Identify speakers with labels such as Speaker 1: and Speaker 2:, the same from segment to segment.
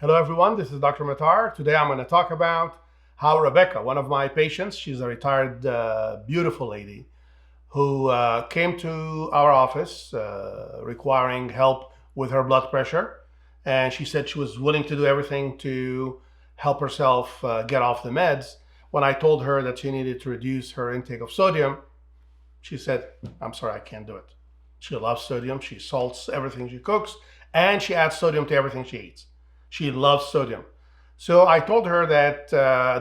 Speaker 1: Hello everyone, this is Dr. Matar. Today I'm going to talk about how Rebecca, one of my patients, she's a retired beautiful lady who came to our office requiring help with her blood pressure. And she said she was willing to do everything to help herself get off the meds. When I told her that she needed to reduce her intake of sodium, she said, I'm sorry, I can't do it. She loves sodium, she salts everything she cooks, and she adds sodium to everything she eats. She loves sodium. So I told her that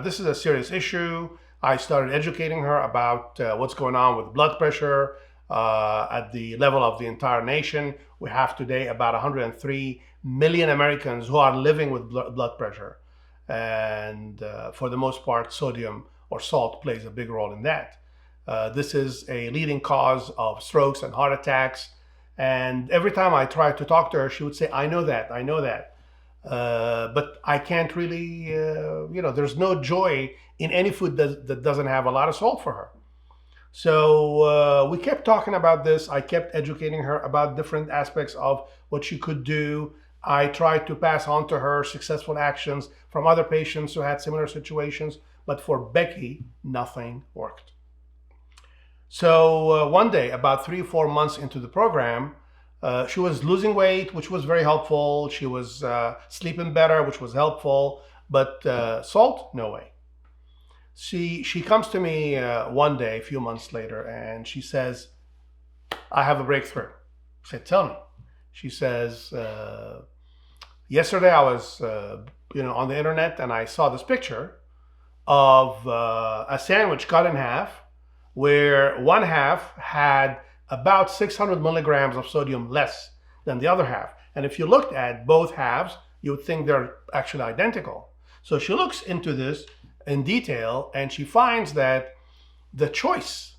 Speaker 1: this is a serious issue. I started educating her about what's going on with blood pressure at the level of the entire nation. We have today about 103 million Americans who are living with blood pressure. And for the most part, sodium or salt plays a big role in that. This is a leading cause of strokes and heart attacks. And every time I tried to talk to her, she would say, I know that, I know that. But I can't really, there's no joy in any food that doesn't have a lot of salt for her. So we kept talking about this. I kept educating her about different aspects of what she could do. I tried to pass on to her successful actions from other patients who had similar situations. But for Becky, nothing worked. So one day, about 3 or 4 months into the program, she was losing weight, which was very helpful. She was sleeping better, which was helpful. But salt, no way. She comes to me one day, a few months later, and she says, I have a breakthrough. I said, tell me. She says, yesterday I was on the internet and I saw this picture of a sandwich cut in half where one half had about 600 milligrams of sodium less than the other half. And if you looked at both halves, you would think they're actually identical. So she looks into this in detail and she finds that the choice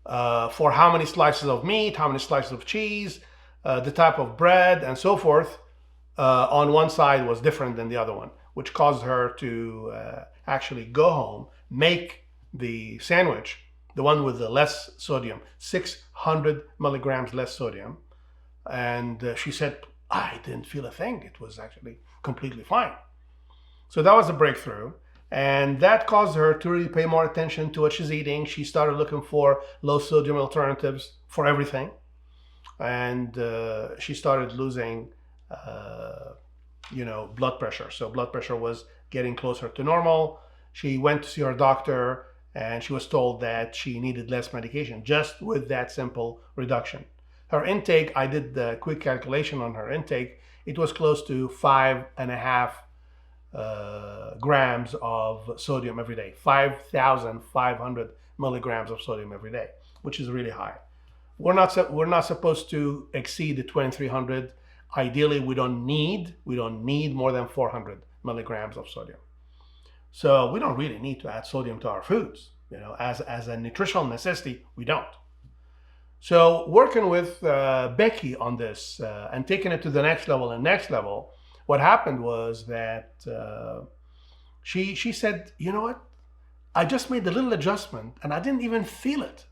Speaker 1: for how many slices of meat, how many slices of cheese, the type of bread and so forth on one side was different than the other one, which caused her to actually go home, make the sandwich, the one with the less sodium, 600 milligrams less sodium. And she said, I didn't feel a thing. It was actually completely fine. So that was a breakthrough. And that caused her to really pay more attention to what she's eating. She started looking for low sodium alternatives for everything. And she started losing, blood pressure. So blood pressure was getting closer to normal. She went to see her doctor, and she was told that she needed less medication just with that simple reduction. Her intake, I did the quick calculation on her intake, it was close to 5.5 grams of sodium every day, 5,500 milligrams of sodium every day, which is really high. We're not supposed to exceed the 2,300. Ideally, we don't need more than 400 milligrams of sodium. So we don't really need to add sodium to our foods. As a nutritional necessity, we don't. So working with Becky on this and taking it to the next level, what happened was that she said, you know what? I just made a little adjustment and I didn't even feel it.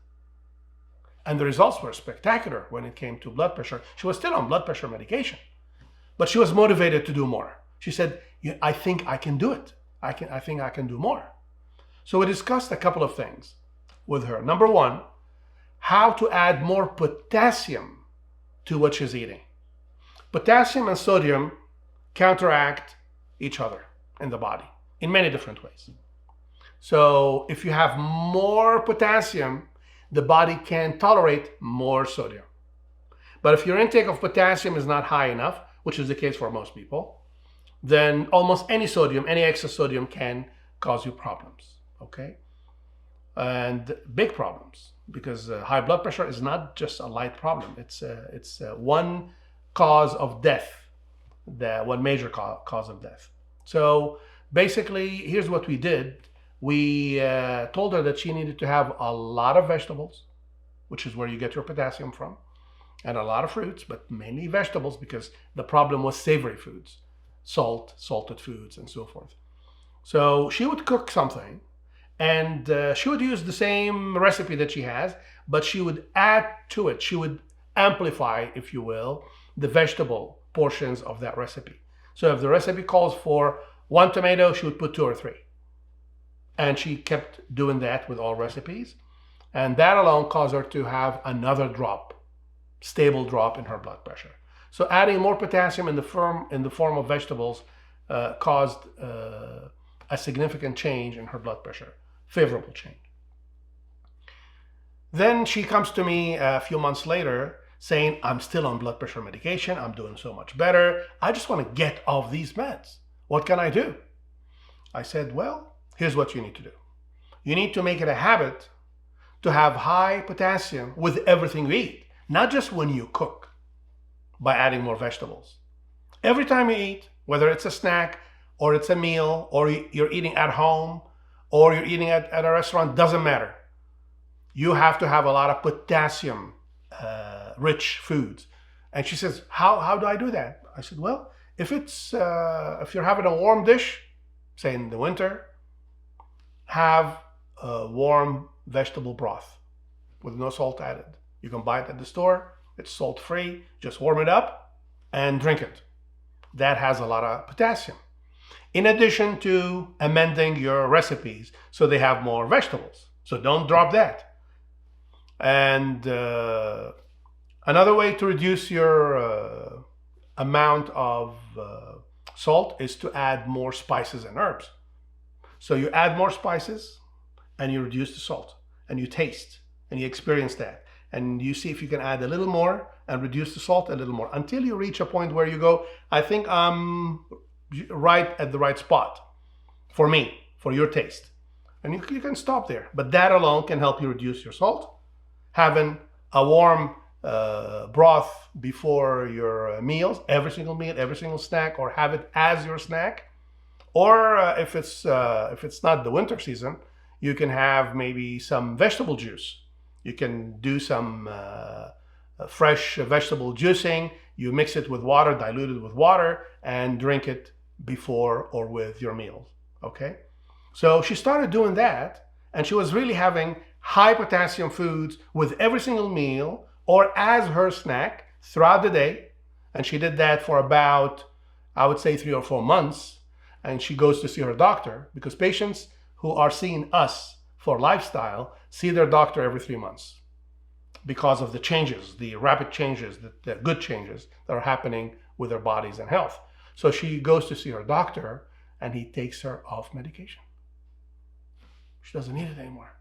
Speaker 1: And the results were spectacular when it came to blood pressure. She was still on blood pressure medication, but she was motivated to do more. She said, I think I can do it. I think I can do more. So we discussed a couple of things with her. Number one, how to add more potassium to what she's eating. Potassium and sodium counteract each other in the body in many different ways. So if you have more potassium, the body can tolerate more sodium. But if your intake of potassium is not high enough, which is the case for most people, then almost any excess sodium can cause you problems, okay? And big problems, because high blood pressure is not just a light problem. It's one cause of death, one major cause of death. So basically, here's what we did. We told her that she needed to have a lot of vegetables, which is where you get your potassium from, and a lot of fruits, but mainly vegetables, because the problem was savory foods, salted foods, and so forth. So she would cook something, and she would use the same recipe that she has, but she would add to it. She would amplify, if you will, the vegetable portions of that recipe. So if the recipe calls for 1 tomato, she would put 2 or 3. And she kept doing that with all recipes. And that alone caused her to have another drop, stable drop in her blood pressure. So adding more potassium in the form of vegetables caused a significant change in her blood pressure, favorable change. Then she comes to me a few months later saying, I'm still on blood pressure medication. I'm doing so much better. I just want to get off these meds. What can I do? I said, well, here's what you need to do. You need to make it a habit to have high potassium with everything you eat, not just when you cook, by adding more vegetables. Every time you eat, whether it's a snack or it's a meal or you're eating at home or you're eating at a restaurant, doesn't matter. You have to have a lot of potassium rich foods. And she says, how do I do that? I said, well, if you're having a warm dish, say in the winter, have a warm vegetable broth with no salt added. You can buy it at the store. It's salt free. Just warm it up and drink it. That has a lot of potassium. In addition to amending your recipes so they have more vegetables. So don't drop that. And another way to reduce your amount of salt is to add more spices and herbs. So you add more spices and you reduce the salt and you taste and you experience that. And you see if you can add a little more and reduce the salt a little more until you reach a point where you go, I think I'm right at the right spot for me, for your taste. And you can stop there. But that alone can help you reduce your salt. Having a warm broth before your meals, every single meal, every single snack, or have it as your snack. Or if it's not the winter season, you can have maybe some vegetable juice. You can do some fresh vegetable juicing. You mix it with water, dilute it with water, and drink it before or with your meals. Okay? So she started doing that, and she was really having high potassium foods with every single meal or as her snack throughout the day. And she did that for about, I would say, 3 or 4 months. And she goes to see her doctor because patients who are seeing us for lifestyle see their doctor every 3 months because of the changes, the rapid changes, the good changes that are happening with their bodies and health. So she goes to see her doctor and he takes her off medication. She doesn't need it anymore.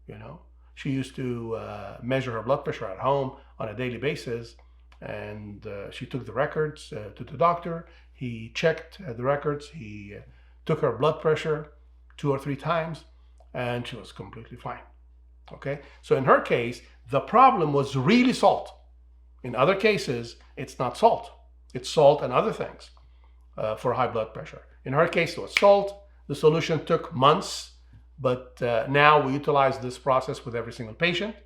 Speaker 1: You know, she used to measure her blood pressure at home on a daily basis, and she took the records to the doctor. He checked the records. He took her blood pressure 2 or 3 times, and she was completely fine. Okay, so in her case, the problem was really salt. In other cases, it's not salt. It's salt and other things for high blood pressure. In her case, it was salt. The solution took months. But now we utilize this process with every single patient.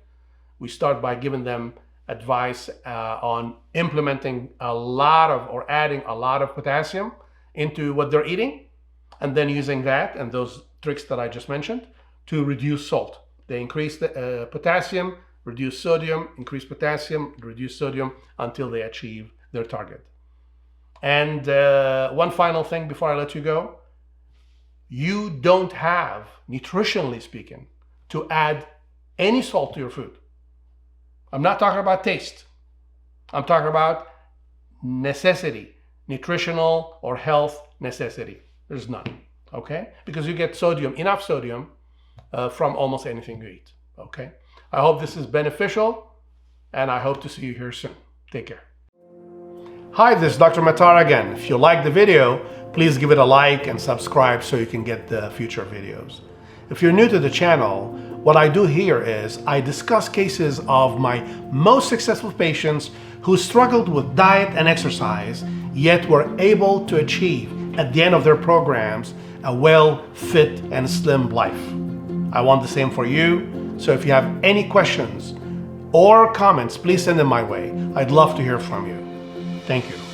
Speaker 1: We start by giving them advice on implementing a lot of or adding a lot of potassium into what they're eating, and then using that and those tricks that I just mentioned to reduce salt. They increase the potassium, reduce sodium, increase potassium, reduce sodium until they achieve their target. And one final thing before I let you go. You don't have, nutritionally speaking, to add any salt to your food. I'm not talking about taste. I'm talking about necessity, nutritional or health necessity. There's none, okay? Because you get sodium, enough sodium from almost anything you eat, okay? I hope this is beneficial, and I hope to see you here soon. Take care. Hi, this is Dr. Matar again. If you like the video, please give it a like and subscribe so you can get the future videos. If you're new to the channel, what I do here is I discuss cases of my most successful patients who struggled with diet and exercise, yet were able to achieve at the end of their programs a well, fit, and slim life. I want the same for you, so if you have any questions or comments, please send them my way. I'd love to hear from you. Thank you.